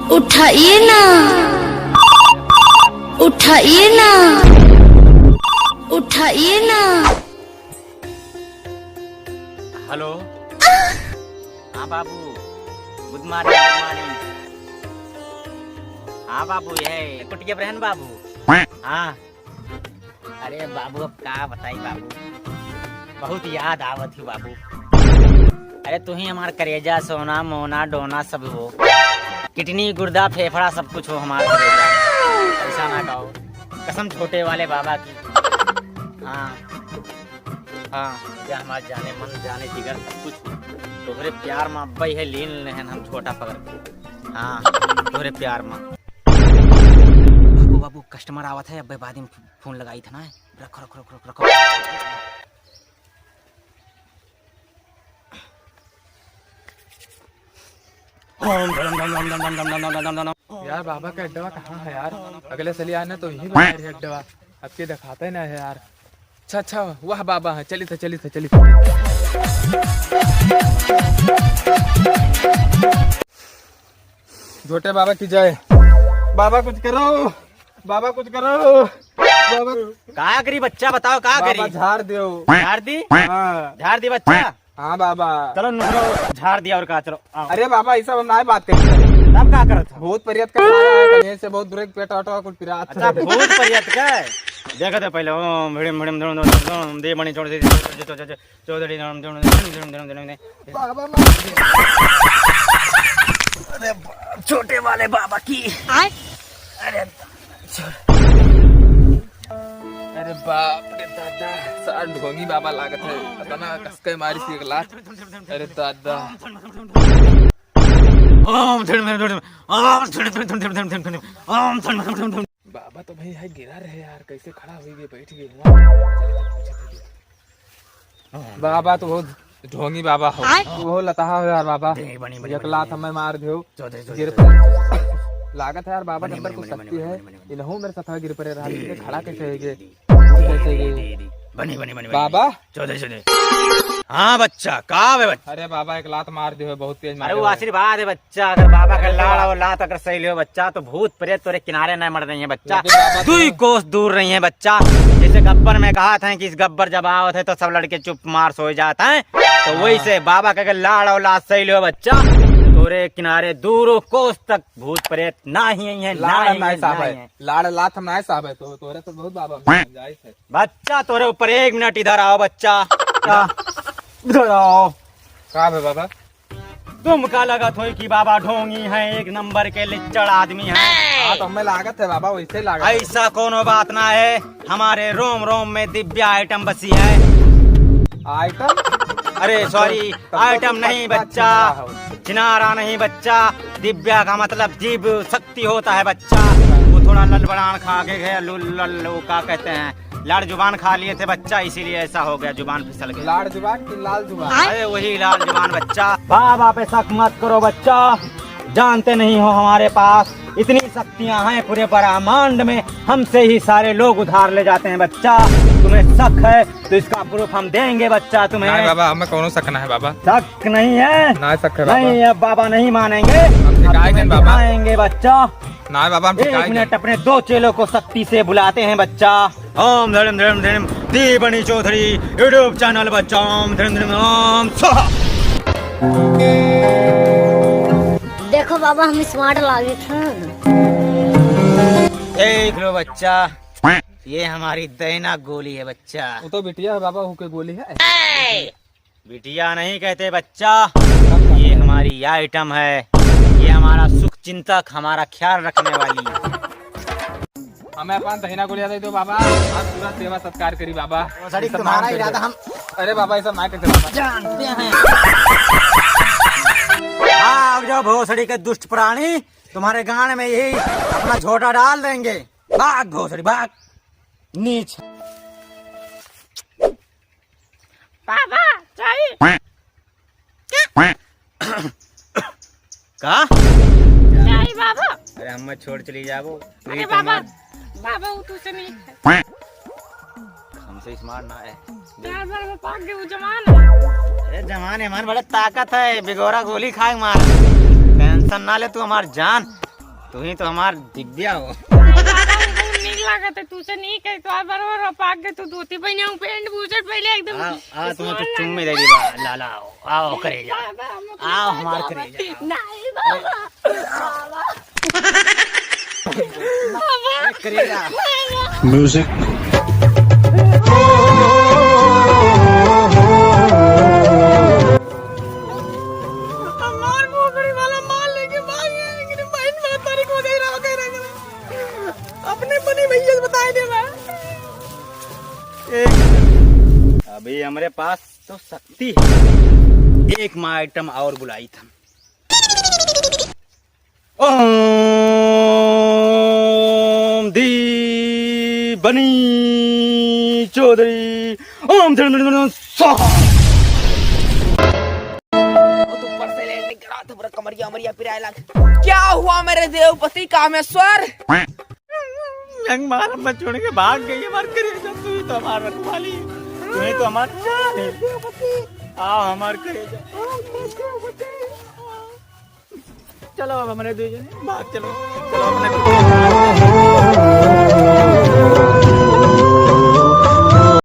उठाइए ना, उठाइए ना, उठाइए ना। हेलो। हाँ बाबू, गुड मॉर्निंग, गुड मॉर्निंग। हाँ बाबू, ये कुटिया बहन बाबू। हाँ अरे बाबू अब क्या बताई बाबू, बहुत याद आवत ही बाबू। अरे तू ही हमार करेजा, सोना मोना डोना सब हो, किडनी गुर्दा फेफड़ा सब कुछ हो हमारा करेजा। ऐसा ना कहो, कसम छोटे वाले बाबा की। हाँ हाँ, या हमारे जाने मन जाने जिगर सब कुछ तोहरे प्यार में अब्बई है लीन लेहन हम छोटा पकड़। हाँ तोहरे प्यार में बाबू। बाबू कस्टमर आवत है, अब्बे बाद में फोन लगाई था ना। रखो रखो रखो रखो। यार बाबा का अड्डा कहाँ है यार? अगले साल आना तो यही है अड्डा, अब के दिखाते ही ना है यार। अच्छा अच्छा, वह बाबा है। चली था छोटे बाबा की जय। बाबा कुछ करो, बाबा कुछ करो। बाबा क्या करी बच्चा, बताओ क्या करी? बाबा झाड़ दो। झाड़ दी? हाँ झाड़ दी बच्चा। हाँ बाबा चलो नुकरो, झाड़ दिया और कहा चलो आओ। अरे बाबा ऐसा हम ना बात करते, तब क्या करत हो? बहुत परियत कर से बहुत दूर पेट ऑटो कुछ पिरा। अच्छा भूत परियत का देखा था पहले। ओम भिड़म भिड़म धुम धुम धुम दे बनी छोड़ दे चौधरी धुम धुम धुम। बाबा अरे छोटे वाले बाबा की। अरे अरे बाप रे दादा, सार ढोंगी बाबा लागत है, पता ना कसके मारी सी लात। अरे दादा ओम धुम धुम धुम, ओम धुम धुम धुम धुम धुम धुम, ओम धुम धुम धुम धुम। बाबा तो भाई है गिरा रहे यार, कैसे खड़ा हुई गए बैठ गए। बाबा तो बहुत ढोंगी बाबा हो, वो लताहा हो यार बाबा। एक लात हमें मार दो गिर पर लागत है यार। बाबा नंबर को शक्ति है, इन्हों मेरे साथ गिर पर रहा, खड़ा कैसे है बनी बनी बनी बाबा? चौधरी। हाँ बच्चा का है बच्चा? अरे बाबा एक लात मार दे, बहुत तेज मार। अरे वो आशीर्वाद है बच्चा, अगर बाबा का लाड़ और लात अगर सही हो बच्चा तो भूत प्रेत तोरे किनारे न मर रही है बच्चा, 2 कोस दूर रही है बच्चा। जैसे गब्बर में कहा था कि इस गब्बर जब आवत है तो सब लड़के चुप मार सो जाता है, तो वही से बाबा का लाड़ और लात सही हो बच्चा, तोरे किनारे दूर कोस तक भूत प्रेत ना ही है। लाड़ लात हम ना साहब है, तो तोरे तो बहुत बाबा है बच्चा। तोरे ऊपर 1 मिनट इधर आओ बच्चा। का है बाबा? तुम का लगत हो कि बाबा ढोंगी है, 1 नंबर के लिच्चड़ आदमी है। हाँ तो हमें लागत है बाबा, वैसे लागत। ऐसा कोनो बात ना है, हमारे रोम रोम में दिव्य आइटम बसी है। आइटम? अरे सॉरी, आइटम नहीं बच्चा, चिनारा नहीं बच्चा, दिव्या का मतलब दिव्य शक्ति होता है बच्चा। वो थोड़ा ललबड़ान खा के गए, लुल का कहते हैं, लाड़ जुबान खा लिए थे बच्चा, इसीलिए ऐसा हो गया, जुबान फिसल गई। लाड़ जुबान की लाल जुबान? अरे वही लाल जुबान बच्चा। बाबा पे शक मत करो बच्चा, जानते नहीं हो हमारे पास इतनी शक्तियां हैं पूरे ब्रह्मांड में, हमसे ही सारे लोग उधार ले जाते हैं बच्चा। तुम्हें शक है तो इसका प्रूफ हम देंगे बच्चा तुम्हें। नहीं बाबा, हमें कौन शक ना है बाबा। शक नहीं है? ना शक है बाबा। नहीं अब बाबा नहीं मानेंगे, बाबा आएंगे बच्चा। ना बाबा, 1 मिनट अपने 2 चेलों को शक्ति से बुलाते हैं बच्चा। ओम धर्म धर्म धर्म दी बनी चौधरी यूट्यूब चैनल बच्चा। ओम धर्म धर्म ओम स्वाहा। देखो बाबा हम स्मार्ट लागे थे। देख लो बच्चा, ये हमारी दैना गोली है बच्चा। वो तो बिटिया है बाबा, हुके गोली है। बिटिया नहीं कहते बच्चा, ये हमारी आइटम है, ये हमारा सुख चिंतक, हमारा ख्याल रखने वाली है। हमें अपन दहीना गोलियां दे दो बाबा, हम पूरा सेवा सत्कार करी बाबा। तुम्हारा इरादा हम, अरे बाबा ऐसा ना कहते बाबा, जानते हैं। भाग जाओ भोसड़ी के दुष्ट प्राणी, तुम्हारे गान में यही अपना झोटा डाल देंगे। भाग भोसड़ी भाग, नीच। बाबा चाहिए का? चाहिए बाबा। अरे हम छोड़ चली जाओ। अरे बाबा बाबा वो तुझसे नहीं है, हमसे स्मार्ट ना है। यार बार पाक के वो जमान है। अरे जवान है, बड़ा ताकत है, बिगोरा गोली खाए मार। टेंशन ना ले, तू हमार जान, तू ही तो हमार दिव्या हो। नहीं लागत है तुझसे नहीं कही तो बराबर पाक के तू धोती पहने हूं, पैंट बूशर्ट पहले एकदम। आ तुम्हें तो चुम्मे दे दी लाला। आओ करेजा, आओ हमार करेजा। नहीं बाबा करेजा Music. हमार मोगड़ी वाला माल लेके भाग गया, लेकिन बहन 7 तारीख हो गई रहा करेंगे अपने बने भैया से बताए दे मैं। अभी हमारे पास तो शक्ति है, एक माँ आइटम और बुलाई था। ओम दी बनी चौधरी ओम स्वाहा। ऊपर से लैंडिंग करा तो पूरा कमरिया मरिया पिराए लग। क्या हुआ मेरे देवपति कामेश्वर? जंग मार मत छोड़ के भाग गई हमार करेजा, तू ही तो हमार रखवाली, तू ही तो हमार जान है। आओ हमार करेजा, चलो अब हमारे दो जने भाग चलो, चलो अपने